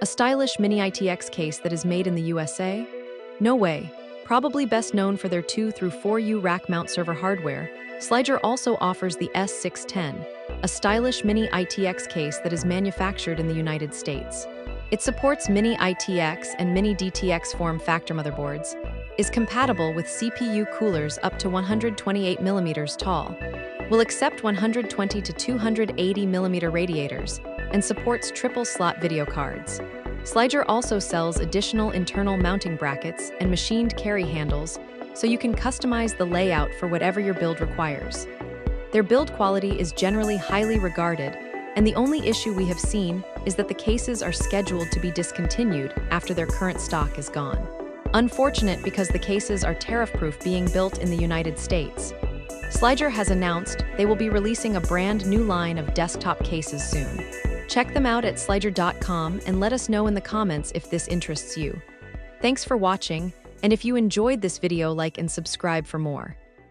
A stylish Mini-ITX case that is made in the USA? No way. Probably best known for their 2 through 4U rack mount server hardware, Sliger also offers the S610, a stylish Mini-ITX case that is manufactured in the United States. It supports Mini-ITX and Mini-DTX form factor motherboards, is compatible with CPU coolers up to 128mm tall, will accept 120 to 280mm radiators, and supports triple-slot video cards. Sliger also sells additional internal mounting brackets and machined carry handles, so you can customize the layout for whatever your build requires. Their build quality is generally highly regarded, and the only issue we have seen is that the cases are scheduled to be discontinued after their current stock is gone. Unfortunate because the cases are tariff-proof being built in the United States. Sliger has announced they will be releasing a brand new line of desktop cases soon. Check them out at sliger.com and let us know in the comments if this interests you. Thanks for watching, and if you enjoyed this video, like and subscribe for more.